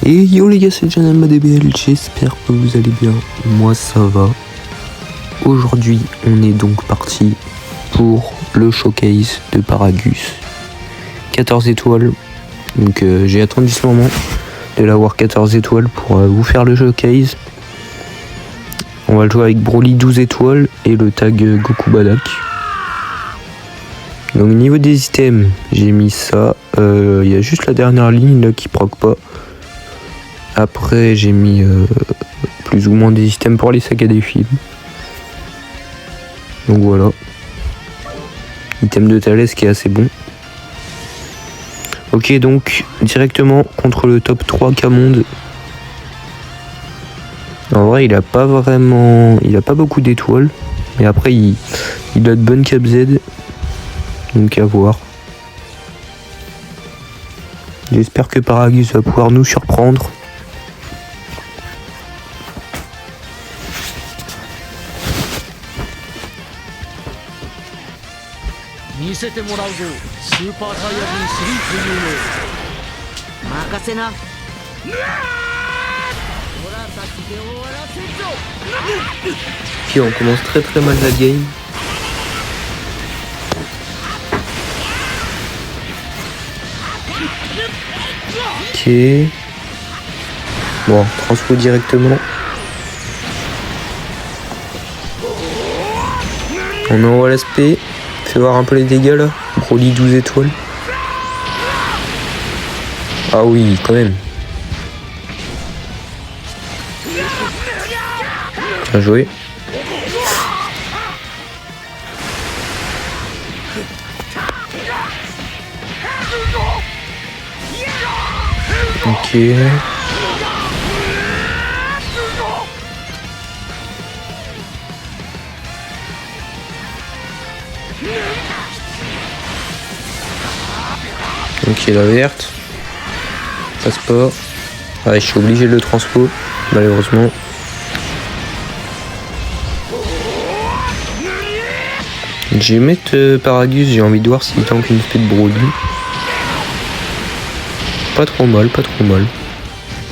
Et yo les gars, c'est Janel MaDBL, j'espère que vous allez bien, moi ça va. Aujourd'hui on est donc parti pour le showcase de Paragus 14 étoiles. Donc j'ai attendu ce moment de l'avoir 14 étoiles pour vous faire le showcase. On va le jouer avec Broly 12 étoiles et le tag Goku Badak. Donc au niveau des items, j'ai mis ça. Il y a juste la dernière ligne là qui proc pas. Après j'ai mis plus ou moins des items pour les sagas des films. Donc voilà. Item de Thalès qui est assez bon. Ok, donc directement contre le top 3 K-Monde. En vrai il a pas vraiment. Il a pas beaucoup d'étoiles. Mais après il a de bonnes cap Z. Donc à voir. J'espère que Paragus va pouvoir nous surprendre. Puis on commence très mal la game. Ok. Bon, transfo directement. On envoie l'aspect. Fais voir un peu les dégâts là. Broly 12 étoiles. Ah oui, quand même. Bien joué. Ok. Ok, la verte. Passe pas. Ouais, je suis obligé de le transpo, malheureusement. Je vais mettre Paragus, j'ai envie de voir s'il tank une spé de Broly. Pas trop mal, pas trop mal.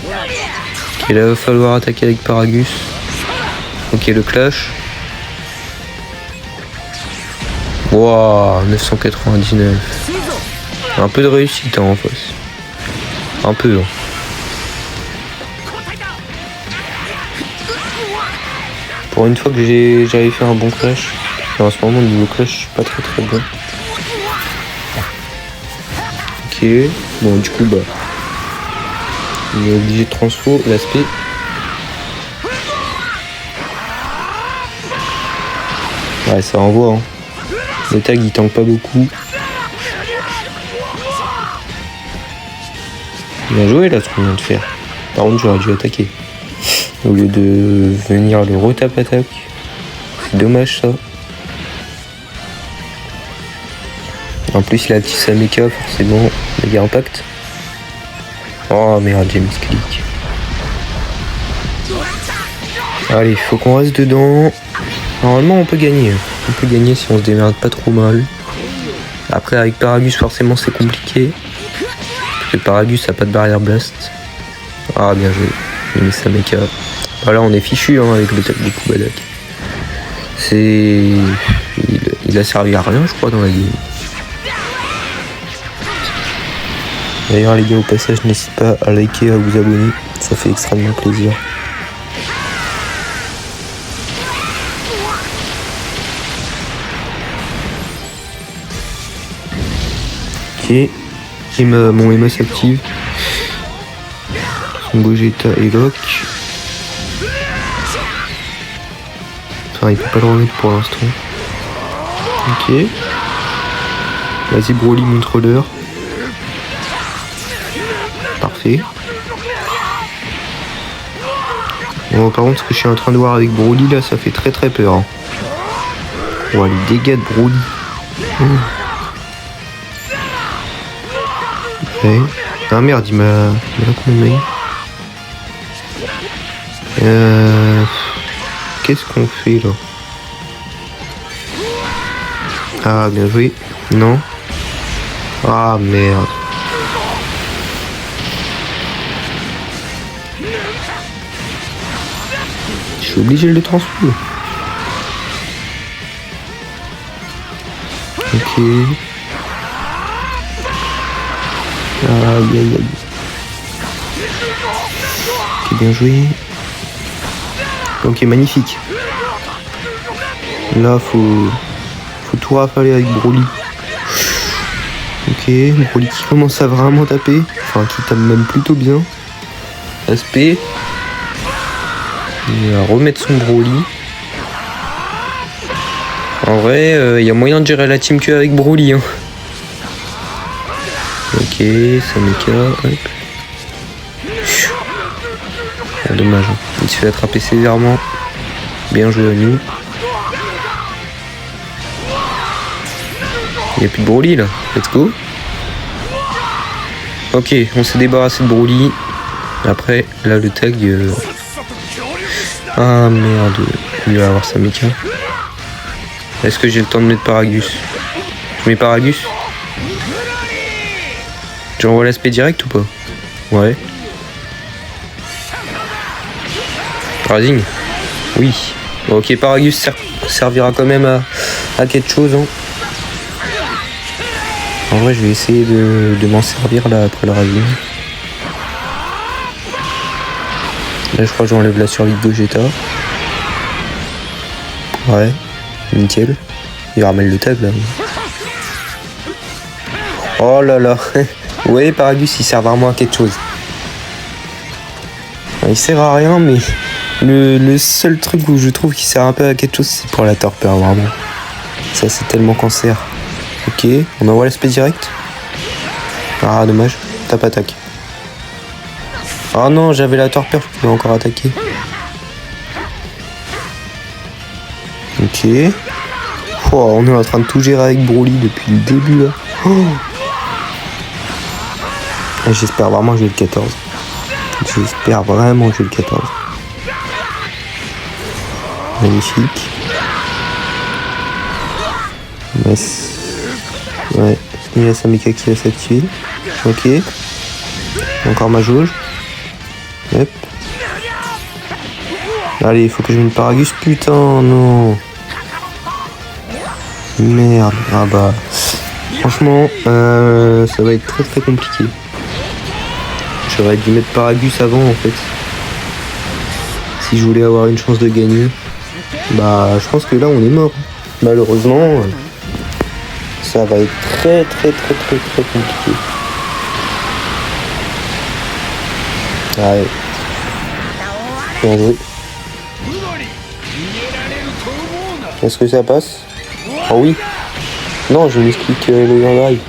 Ok, là il va falloir attaquer avec Paragus. Ok, le clash. Wouah, 999. Un peu de réussite hein, en face. Un peu. Hein. Pour une fois que j'avais fait un bon clash. Et en ce moment, niveau clash, je suis pas très bon. Ok. Bon, du coup, bah. On est obligé de transfo l'aspect. Ouais, ça envoie. Hein. Le tag, il tank pas beaucoup. Bien joué là ce qu'on vient de faire. Par contre j'aurais dû attaquer. Au lieu de venir le retap attaque. C'est dommage ça. En plus il a petit Sameka forcément. Il y a impact. Oh merde, j'ai mis clic. Allez, faut qu'on reste dedans. Normalement on peut gagner. On peut gagner si on se démerde pas trop mal. Après avec Paragus forcément c'est compliqué. Le Paragus a pas de barrière blast. Ah bien joué. Il met sa mecha. Voilà, on est fichu hein, avec le tag de Kubadak. Il a servi à rien je crois dans la game. D'ailleurs les gars au passage n'hésitez pas à liker, à vous abonner. Ça fait extrêmement plaisir. Ok. Mon Emo s'active. Son Gogeta et lock. Enfin, il peut pas le remettre pour l'instant. Ok. Vas-y, Broly, montre-leur. Parfait. Bon, par contre, ce que je suis en train de voir avec Broly, là, ça fait très peur. Hein. Oh, les dégâts de Broly. Ouais. Ah merde, il m'a connu. Qu'est-ce qu'on fait là? Ah, bien joué. Non. Ah, merde. Je suis obligé de le transformer. Ok. Aïe aïe aïe. Ok, bien joué. Ok, magnifique. Là, faut tout rafaler avec Broly. Ok, Broly qui commence à vraiment taper. Enfin, qui tape même plutôt bien. Aspect. Il va remettre son Broly. En vrai, y a moyen de gérer la team que avec Broly. Hein. Ok, Samika, hop. Ah, dommage, hein. Il se fait attraper sévèrement. Bien joué à nous. Il n'y a plus de Broly là, let's go. Ok, on s'est débarrassé de Broly. Après, là le tag... Ah merde, il va avoir Samika. Est-ce que j'ai le temps de mettre Paragus? Je mets Paragus? J'envoie l'aspect direct ou pas? Ouais. Rising? Oui. Ok, Paragus servira quand même à quelque chose. Hein. En vrai, je vais essayer de m'en servir là après le Rising. Là, je crois que j'enlève la survie de Gogeta. Ouais. Nickel. Il ramène le tag là. Oh là là. Ouais, Paragus il sert vraiment à quelque chose. Il sert à rien, mais le seul truc où je trouve qu'il sert un peu à quelque chose, c'est pour la torpeur, vraiment. Ça, c'est tellement cancer. Ok, on envoie l'aspect direct. Ah, dommage. Tape attaque. Ah non, j'avais la torpeur, je pouvais encore attaquer. Ok. Oh, on est en train de tout gérer avec Broly depuis le début là. Oh. J'espère vraiment que j'ai le 14. J'espère vraiment que j'ai le 14. Magnifique. Ouais. Il y a Samika qui va s'activer. Ok. Encore ma jauge. Hop. Allez, il faut que je mette Paragus. Putain, non. Merde. Ah bah. Franchement, ça va être très très compliqué. J'aurais dû mettre Paragus avant en fait. Si je voulais avoir une chance de gagner. Bah je pense que là on est mort. Malheureusement, ça va être très très très très très compliqué. Ouais. Bien joué. Est-ce que ça passe? Oh oui. Non, je m'explique le Grand Drive.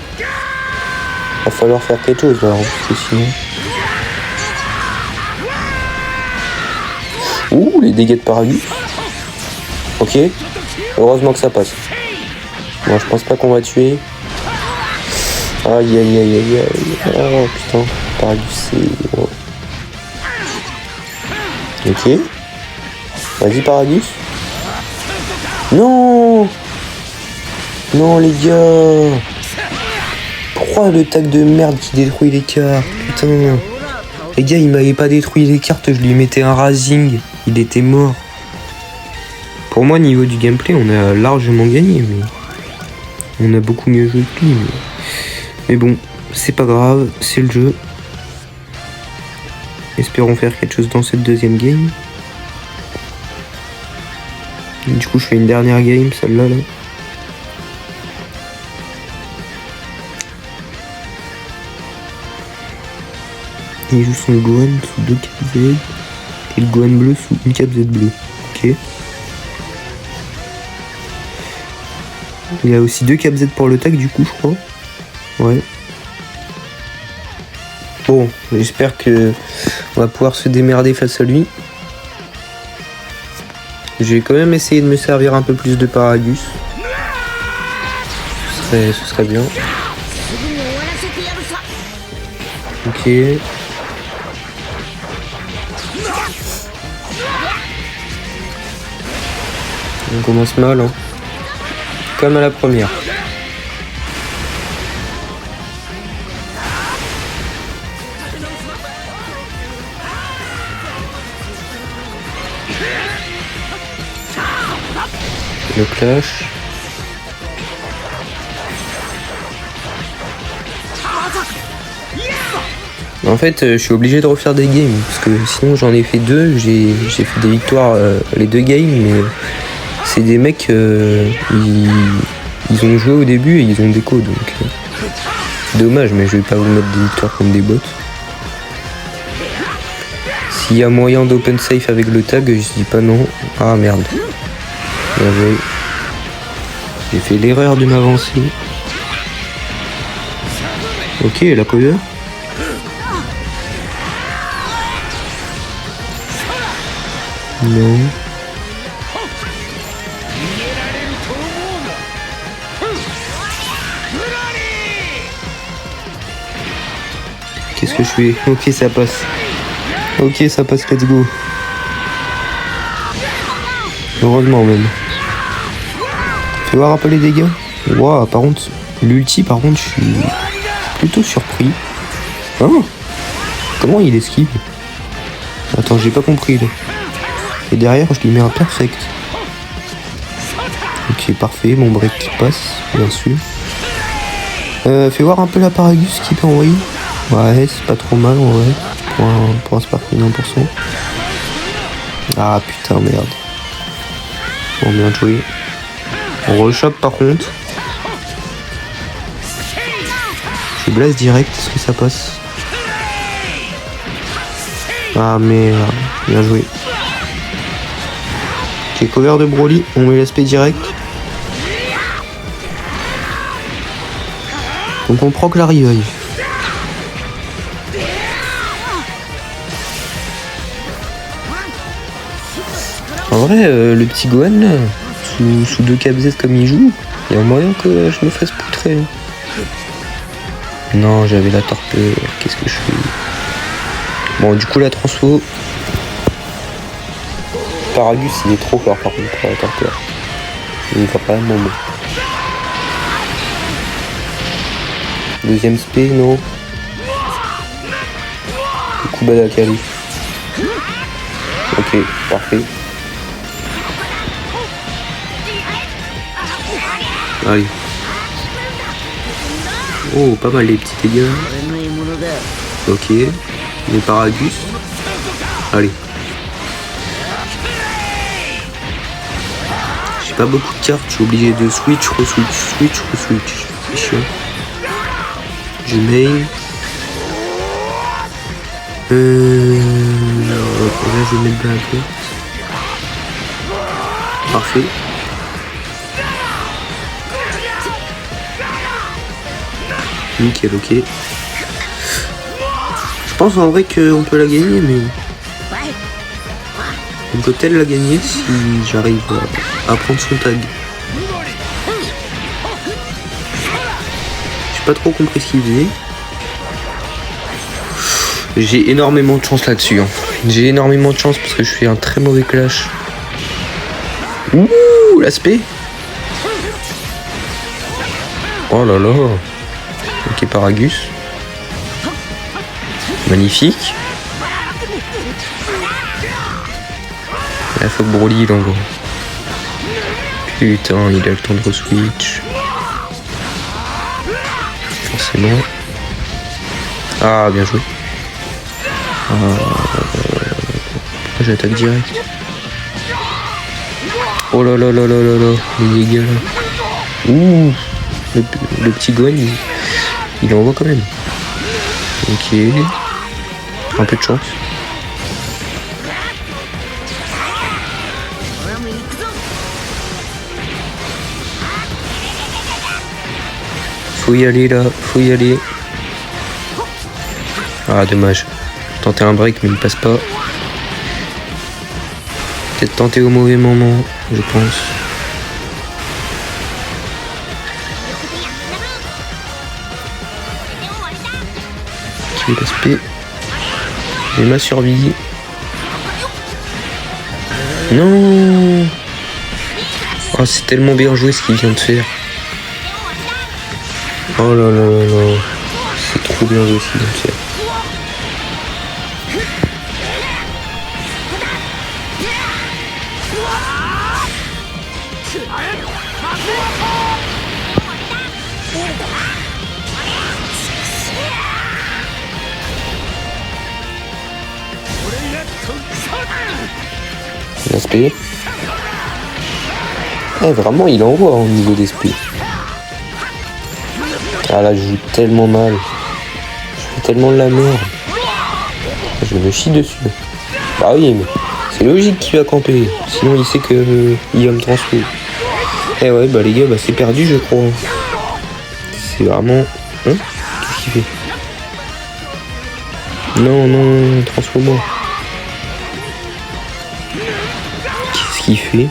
Va falloir faire quelque chose là, parce que sinon... Ouh, les dégâts de Paragus. Ok. Heureusement que ça passe. Bon, je pense pas qu'on va tuer. Aïe aïe aïe aïe aïe. Oh putain. Paragus c'est... Oh. Ok. Vas-y Paragus. Non. Non les gars. Pourquoi le tag de merde qui détruit les cartes? Putain. Les gars, il m'avait pas détruit les cartes, je lui mettais un Rising. Il était mort. Pour moi, niveau du gameplay, on a largement gagné, mais... On a beaucoup mieux joué que lui, mais bon, c'est pas grave, c'est le jeu. Espérons faire quelque chose dans cette deuxième game. Du coup, je fais une dernière game, celle-là, là. Il joue son Gohan sous 2 caps Z et le Gohan bleu sous une cape Z bleue. Ok. Il a aussi 2 caps Z pour le tag du coup je crois. Ouais. Bon, j'espère que on va pouvoir se démerder face à lui. Je vais quand même essayer de me servir un peu plus de Paragus. Ce serait bien. Ok. On commence mal, hein. Comme à la première. Le clash. En fait, je suis obligé de refaire des games parce que sinon j'en ai fait deux. J'ai fait des victoires les deux games, mais c'est des mecs, ils ont joué au début et ils ont déco, donc dommage, mais je vais pas vous mettre des victoires comme des bots. S'il y a moyen d'open safe avec le tag, je dis pas non. Ah merde. Bien joué. J'ai fait l'erreur de m'avancer. Ok, la cover. Non. Qu'est-ce que je fais? Ok, ça passe. Ok, ça passe, let's go. Heureusement même. Fais voir un peu les dégâts. Waouh, par contre, l'ulti, par contre, je suis plutôt surpris. Oh, comment il esquive? Attends, j'ai pas compris là. Et derrière, je lui mets un perfect. Ok, parfait, mon break qui passe, bien sûr. Fais voir un peu la Paragus qui peut envoyer. Ouais, c'est pas trop mal en vrai. Pour un Sparking 1%. Ah putain, merde. Bon, bien joué. On rechoppe par contre. C'est blast direct, est-ce que ça passe? Ah merde, bien joué. Ok, cover de Broly, on met l'aspect direct. Donc on proc la revive. En vrai, le petit Gohan là, sous 2 KBZ comme il joue, il y a moyen que je me fasse poutrer. Non, j'avais la torpeur, qu'est-ce que je fais? Bon, du coup, la transfo. Paragus, il est trop fort par contre pour la torpeur. Il va pas vraiment bon. Deuxième spé, non. Le coup bas d'Akali. Ok, parfait. Allez. Oh, pas mal les petits dégâts. Ok. Les Paragus. Allez. J'ai pas beaucoup de cartes, je suis obligé de switch, re-switch. C'est chiant. Je main. Là, je vais mettre de la porte. Parfait. Nickel, ok. Je pense en vrai qu'on peut la gagner, mais... On peut peut-être la gagner si j'arrive à prendre son tag. J'ai pas trop compris ce qu'il faisait. J'ai énormément de chance là-dessus. Hein. J'ai énormément de chance parce que je fais un très mauvais clash. Ouh, l'aspect. Oh là là. Ok, Paragus. Magnifique. Il faut que Broly il envoie. Putain, il a le temps de re-switch. Forcément. Ah, bien joué. J'attaque direct. Oh là là là là là là. Les dégâts là. Ouh. Le petit Gohan, il envoie quand même. Ok. Un peu de chance. Faut y aller là, faut y aller. Ah dommage. Tenter un break mais il passe pas. Peut-être tenter au mauvais moment, je pense. Ok, l'aspect. J'ai ma survie. Non. Oh, c'est tellement bien joué ce qu'il vient de faire. Oh là là là là. C'est trop bien joué ce qu'il vient de faire. L'aspect. Eh, vraiment, il envoie au niveau d'esprit. Ah là, je joue tellement mal. Je fais tellement de la merde. Je me chie dessus. Bah oui, mais c'est logique qu'il va camper. Sinon, il sait que il va me transférer. Eh ouais, bah les gars, bah c'est perdu, je crois. C'est vraiment... Hein? Qu'est-ce qu'il fait? Non, non, transforme-moi. Qu'est-ce qu'il fait?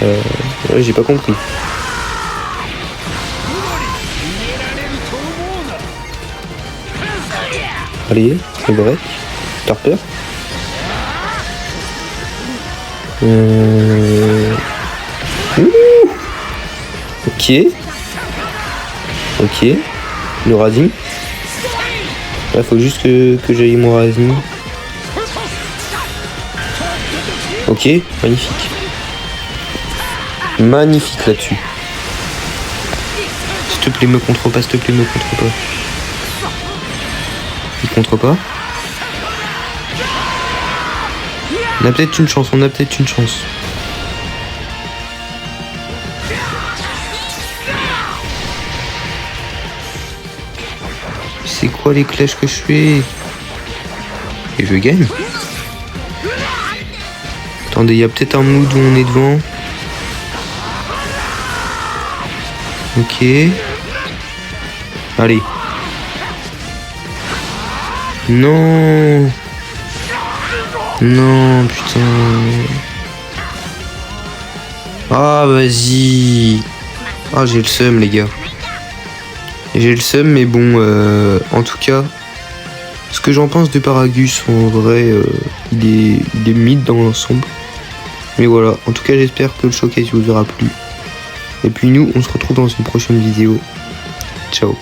Ouais, j'ai pas compris. Allez, c'est vrai. T'as peur? Ok. Ok. Le Razing. Là, faut juste que j'aille mon Razing. Ok, magnifique. Magnifique là-dessus. S'il te plaît, me contre pas, s'il te plaît, me contre pas. Il contre pas. On a peut-être une chance, on a peut-être une chance. C'est quoi les clashs que je fais? Et je gagne. Attendez, il y a peut-être un mood où on est devant. Ok. Allez. Non. Non, putain. Ah, vas-y. Ah, j'ai le seum, les gars. J'ai le seum, mais bon, en tout cas, ce que j'en pense de Paragus, en vrai, il est mid dans l'ensemble. Mais voilà, en tout cas, j'espère que le showcase vous aura plu. Et puis nous, on se retrouve dans une prochaine vidéo. Ciao.